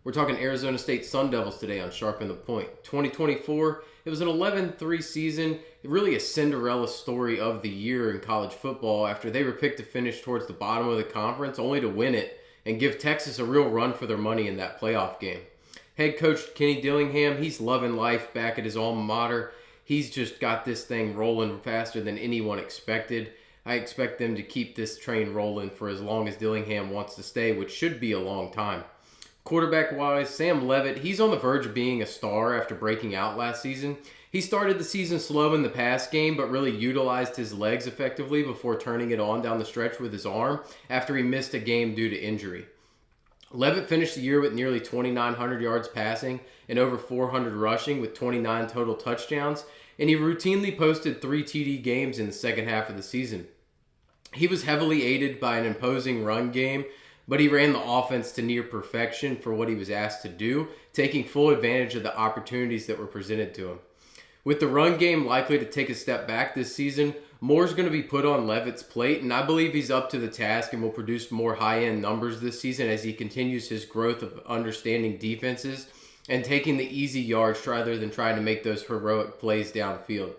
We're talking Arizona State Sun Devils today on Sharpen the Point. 2024, it was an 11-3 season, really a Cinderella story of the year in college football after they were picked to finish towards the bottom of the conference, only to win it and give Texas a real run for their money in that playoff game. Head coach Kenny Dillingham, he's loving life back at his alma mater. He's just got this thing rolling faster than anyone expected. I expect them to keep this train rolling for as long as Dillingham wants to stay, which should be a long time. Quarterback-wise, Sam Leavitt, he's on the verge of being a star after breaking out last season. He started the season slow in the pass game, but really utilized his legs effectively before turning it on down the stretch with his arm after he missed a game due to injury. Leavitt finished the year with nearly 2,900 yards passing and over 400 rushing with 29 total touchdowns, and he routinely posted 3 TD games in the second half of the season. He was heavily aided by an imposing run game, but he ran the offense to near perfection for what he was asked to do, taking full advantage of the opportunities that were presented to him. With the run game likely to take a step back this season, more's going to be put on Leavitt's plate, and I believe he's up to the task and will produce more high-end numbers this season as he continues his growth of understanding defenses and taking the easy yards rather than trying to make those heroic plays downfield.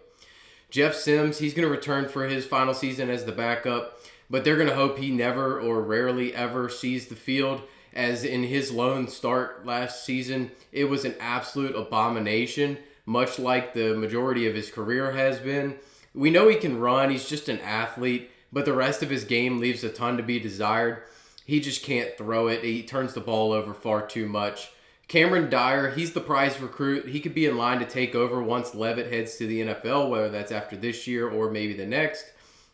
Jeff Sims, he's going to return for his final season as the backup, but they're going to hope he never or rarely ever sees the field, as in his lone start last season, it was an absolute abomination, much like the majority of his career has been. We know he can run, he's just an athlete, but the rest of his game leaves a ton to be desired. He just can't throw it. He turns the ball over far too much. Cameron Dyer, he's the prize recruit. He could be in line to take over once Leavitt heads to the NFL, whether that's after this year or maybe the next.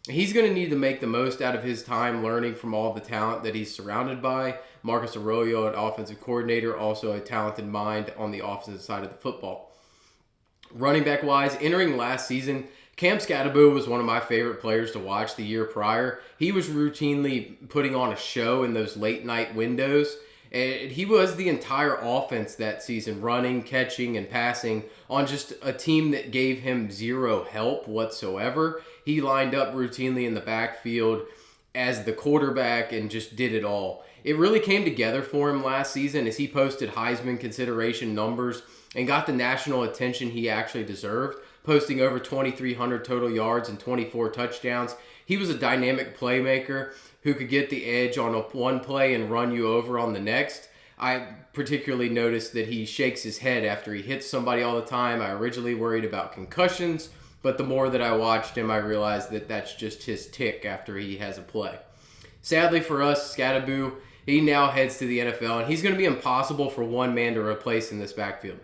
He's going to need to make the most out of his time learning from all the talent that he's surrounded by. Marcus Arroyo, an offensive coordinator, also a talented mind on the offensive side of the football. Running back-wise, entering last season, Cam Skattebo was one of my favorite players to watch the year prior. He was routinely putting on a show in those late-night windows. And he was the entire offense that season, running, catching, and passing on just a team that gave him zero help whatsoever. He lined up routinely in the backfield as the quarterback and just did it all. It really came together for him last season as he posted Heisman consideration numbers and got the national attention he actually deserved, posting over 2,300 total yards and 24 touchdowns. He was a dynamic playmaker who could get the edge on one play and run you over on the next. I particularly noticed that he shakes his head after he hits somebody all the time. I originally worried about concussions, but the more that I watched him, I realized that that's just his tick after he has a play. Sadly for us, Skattebo, he now heads to the NFL, and he's going to be impossible for one man to replace in this backfield.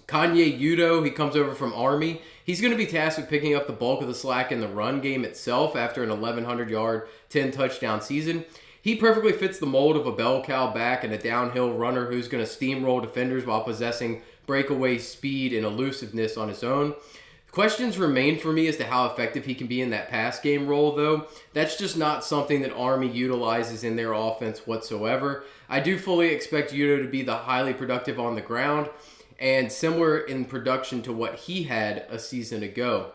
Kanye Udo, he comes over from Army. He's going to be tasked with picking up the bulk of the slack in the run game itself after an 1,100-yard, 10-touchdown season. He perfectly fits the mold of a bell cow back and a downhill runner who's going to steamroll defenders while possessing breakaway speed and elusiveness on his own. Questions remain for me as to how effective he can be in that pass game role, though. That's just not something that Army utilizes in their offense whatsoever. I do fully expect Udo to be the highly productive on the ground, and similar in production to what he had a season ago.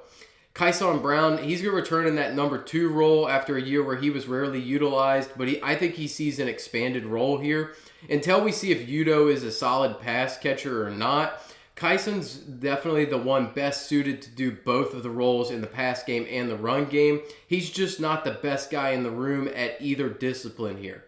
Kyson Brown, he's going to return in that number 2 role after a year where he was rarely utilized, but I think he sees an expanded role here. Until we see if Udo is a solid pass catcher or not, Kyson's definitely the one best suited to do both of the roles in the pass game and the run game. He's just not the best guy in the room at either discipline here.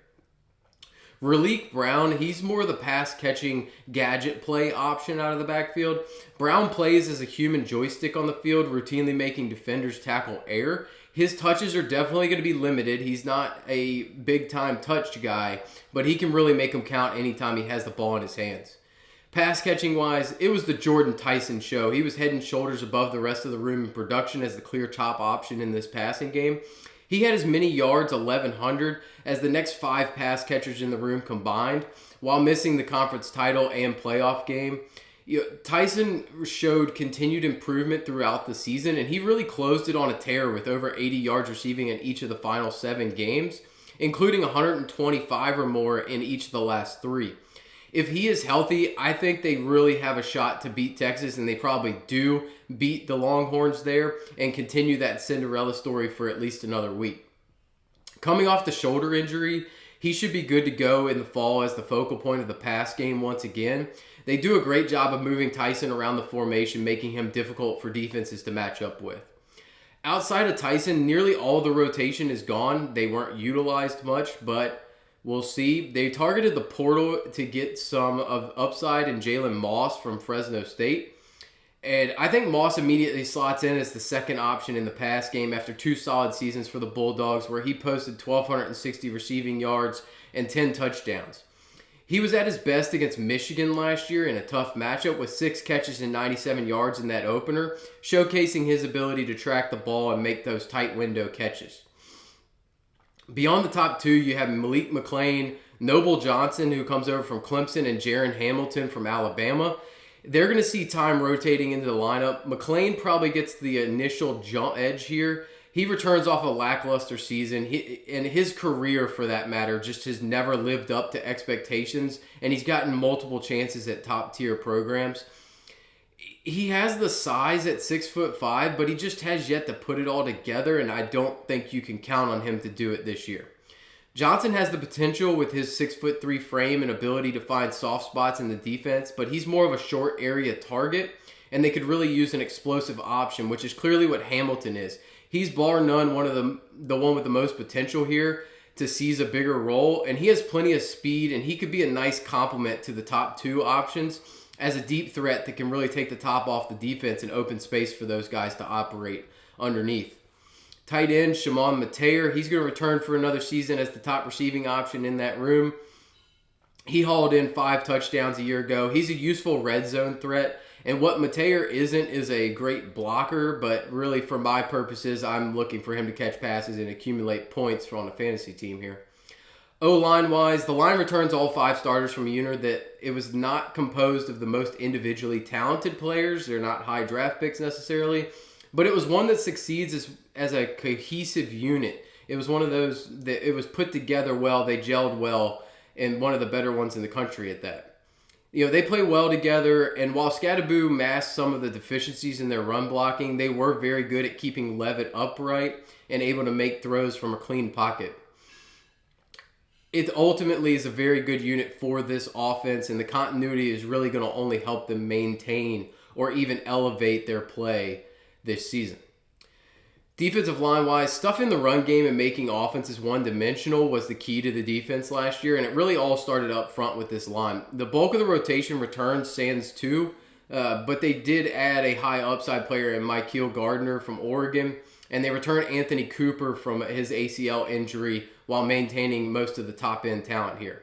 Raleek Brown, he's more the pass-catching gadget play option out of the backfield. Brown plays as a human joystick on the field, routinely making defenders tackle air. His touches are definitely going to be limited. He's not a big-time touch guy, but he can really make them count anytime he has the ball in his hands. Pass-catching-wise, it was the Jordan Tyson show. He was head and shoulders above the rest of the room in production as the clear top option in this passing game. He had as many yards, 1,100, as the next 5 pass catchers in the room combined, while missing the conference title and playoff game. Tyson showed continued improvement throughout the season, and he really closed it on a tear with over 80 yards receiving in each of the final 7 games, including 125 or more in each of the last 3. If he is healthy, I think they really have a shot to beat Texas, and they probably do beat the Longhorns there and continue that Cinderella story for at least another week. Coming off the shoulder injury, He should be good to go in the fall as the focal point of the pass game once again. They do a great job of moving Tyson around the formation, making him difficult for defenses to match up with. Outside of Tyson, nearly all the rotation is gone. They weren't utilized much, but we'll see. They targeted the portal to get some of upside in Jalen Moss from Fresno State. And I think Moss immediately slots in as the second option in the pass game after 2 solid seasons for the Bulldogs, where he posted 1,260 receiving yards and 10 touchdowns. He was at his best against Michigan last year in a tough matchup with 6 catches and 97 yards in that opener, showcasing his ability to track the ball and make those tight window catches. Beyond the top 2, you have Malik McClain, Noble Johnson, who comes over from Clemson, and Jaron Hamilton from Alabama. They're going to see time rotating into the lineup. McClain probably gets the initial jump edge here. He returns off a lackluster season, and his career, for that matter, just has never lived up to expectations, and he's gotten multiple chances at top-tier programs. He has the size at 6'5", but he just has yet to put it all together, and I don't think you can count on him to do it this year. Johnson has the potential with his 6'3" frame and ability to find soft spots in the defense, but he's more of a short area target, and they could really use an explosive option, which is clearly what Hamilton is. He's bar none the one with the most potential here to seize a bigger role, and he has plenty of speed, and he could be a nice complement to the top 2 options as a deep threat that can really take the top off the defense and open space for those guys to operate underneath. Tight end, Shimon Mateer, he's going to return for another season as the top receiving option in that room. He hauled in 5 touchdowns a year ago. He's a useful red zone threat. And what Mateer isn't is a great blocker, but really for my purposes, I'm looking for him to catch passes and accumulate points on a fantasy team here. O-line-wise, the line returns all 5 starters from a unit that it was not composed of the most individually talented players. They're not high draft picks necessarily, but it was one that succeeds as a cohesive unit. It was one of those that it was put together well, they gelled well, and one of the better ones in the country at that. You know, they play well together, and while Scadaboo masked some of the deficiencies in their run blocking, they were very good at keeping Levitt upright and able to make throws from a clean pocket. It ultimately is a very good unit for this offense, and the continuity is really going to only help them maintain or even elevate their play this season. Defensive line-wise, stuff in the run game and making offenses one-dimensional was the key to the defense last year, and it really all started up front with this line. The bulk of the rotation returns Sands too, but they did add a high upside player in Mykiel Gardner from Oregon, and they returned Anthony Cooper from his ACL injury while maintaining most of the top-end talent here.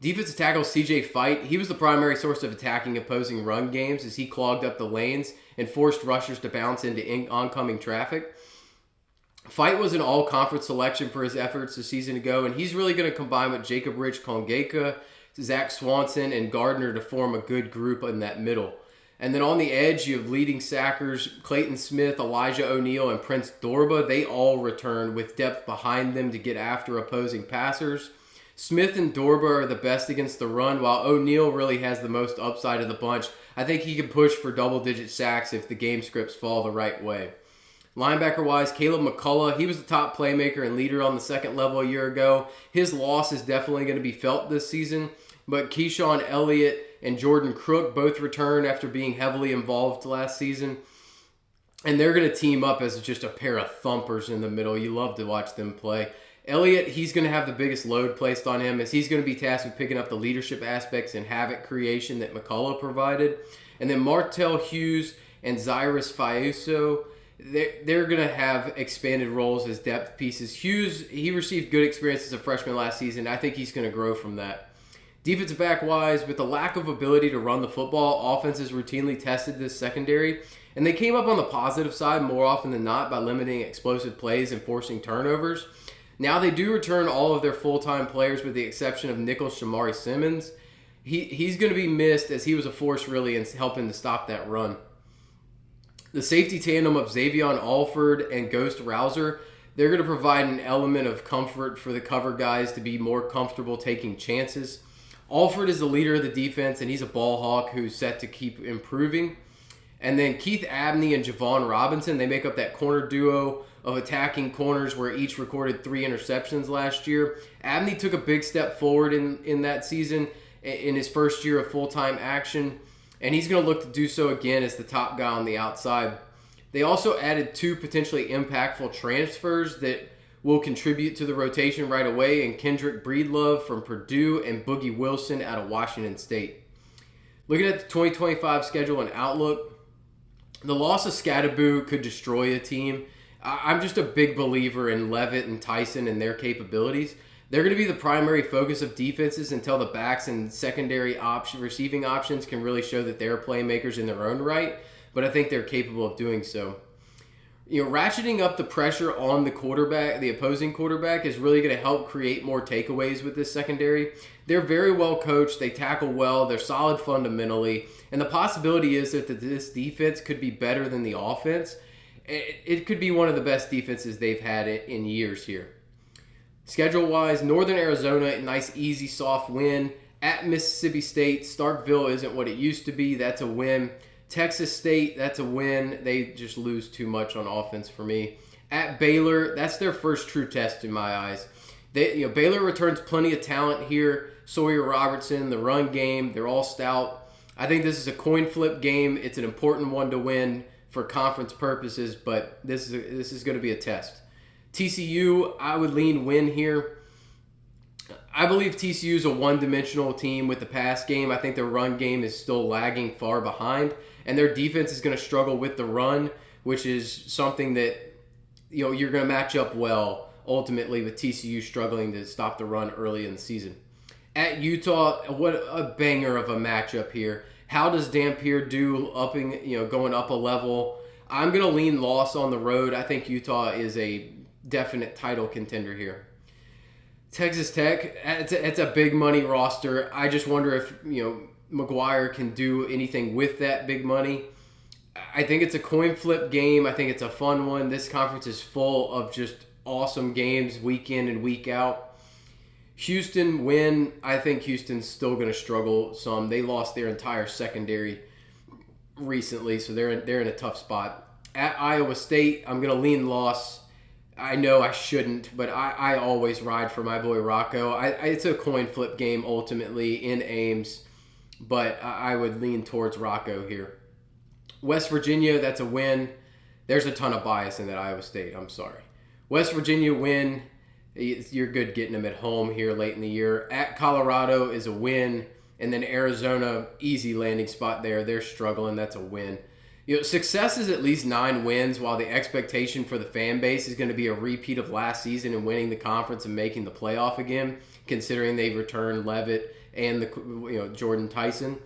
Defensive tackle CJ Fight, he was the primary source of attacking opposing run games as he clogged up the lanes and forced rushers to bounce into oncoming traffic. Fight was an all-conference selection for his efforts a season ago, and he's really going to combine with Jacob Rich-Kongeka, Zach Swanson, and Gardner to form a good group in that middle. And then on the edge, you have leading sackers Clayton Smith, Elijah O'Neal, and Prince Dorba. They all return with depth behind them to get after opposing passers. Smith and Dorba are the best against the run, while O'Neal really has the most upside of the bunch. I think he can push for double-digit sacks if the game scripts fall the right way. Linebacker-wise, Caleb McCullough, he was the top playmaker and leader on the second level a year ago. His loss is definitely going to be felt this season, but Keyshawn Elliott and Jordan Crook both return after being heavily involved last season, and they're going to team up as just a pair of thumpers in the middle. You love to watch them play. Elliott, he's going to have the biggest load placed on him as he's going to be tasked with picking up the leadership aspects and havoc creation that McCullough provided. And then Martell Hughes and Zyrus Fiuso, they're going to have expanded roles as depth pieces. Hughes, he received good experience as a freshman last season. I think he's going to grow from that. Defensive back-wise, with the lack of ability to run the football, offenses routinely tested this secondary, and they came up on the positive side more often than not by limiting explosive plays and forcing turnovers. Now they do return all of their full-time players with the exception of nickel Shamari Simmons. He's going to be missed as he was a force really in helping to stop that run. The safety tandem of Xavion Alford and Ghost Rouser, they're going to provide an element of comfort for the cover guys to be more comfortable taking chances. Alford is the leader of the defense, and he's a ball hawk who's set to keep improving. And then Keith Abney and Javon Robinson, they make up that corner duo of attacking corners where each recorded 3 interceptions last year. Abney took a big step forward in that season in his first year of full-time action, and he's going to look to do so again as the top guy on the outside. They also added 2 potentially impactful transfers that will contribute to the rotation right away, and Kendrick Breedlove from Purdue and Boogie Wilson out of Washington State. Looking at the 2025 schedule and outlook, the loss of Scadaboo could destroy a team. I'm just a big believer in Levitt and Tyson and their capabilities. They're going to be the primary focus of defenses until the backs and secondary receiving options can really show that they're playmakers in their own right, but I think they're capable of doing so. Ratcheting up the pressure on the quarterback, the opposing quarterback, is really going to help create more takeaways with this secondary. They're very well coached. They tackle well. They're solid fundamentally. And the possibility is that this defense could be better than the offense. It could be one of the best defenses they've had in years here. Schedule-wise, Northern Arizona, a nice, easy, soft win. At Mississippi State, Starkville isn't what it used to be. That's a win. Texas State, that's a win. They just lose too much on offense for me. At Baylor, that's their first true test in my eyes. Baylor returns plenty of talent here. Sawyer Robertson, the run game, they're all stout. I think this is a coin flip game. It's an important one to win for conference purposes, but this is going to be a test. TCU, I would lean win here. I believe TCU is a one-dimensional team with the pass game. I think their run game is still lagging far behind, and their defense is going to struggle with the run, which is something that you're going to match up well ultimately with TCU struggling to stop the run early in the season. At Utah, what a banger of a matchup here. How does Dampier do going up a level? I'm going to lean loss on the road. I think Utah is a definite title contender here. Texas Tech, it's a big money roster. I just wonder if McGuire can do anything with that big money. I think it's a coin flip game. I think it's a fun one. This conference is full of just awesome games week in and week out. Houston win. I think Houston's still going to struggle some. They lost their entire secondary recently, so they're in a tough spot. At Iowa State, I'm going to lean loss. I know I shouldn't, but I always ride for my boy Rocco. It's a coin flip game ultimately in Ames, but I would lean towards Rocco here. West Virginia, that's a win. There's a ton of bias in that Iowa State. I'm sorry. West Virginia win. You're good getting them at home here late in the year. At Colorado is a win. And then Arizona, easy landing spot there. They're struggling. That's a win. Success is at least 9 wins, while the expectation for the fan base is going to be a repeat of last season and winning the conference and making the playoff again, considering they've returned Levitt and Jordan Tyson.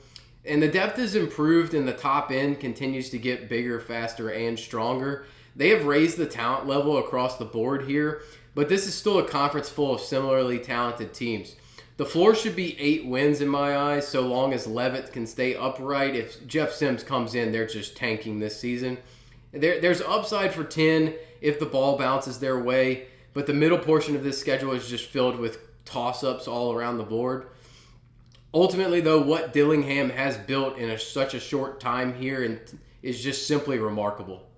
And the depth is improved, and the top end continues to get bigger, faster, and stronger. They have raised the talent level across the board here, but this is still a conference full of similarly talented teams. The floor should be 8 wins in my eyes, so long as Levitt can stay upright. If Jeff Sims comes in, they're just tanking this season. There's upside for 10 if the ball bounces their way, but the middle portion of this schedule is just filled with toss-ups all around the board. Ultimately, though, what Dillingham has built in such a short time here is just simply remarkable.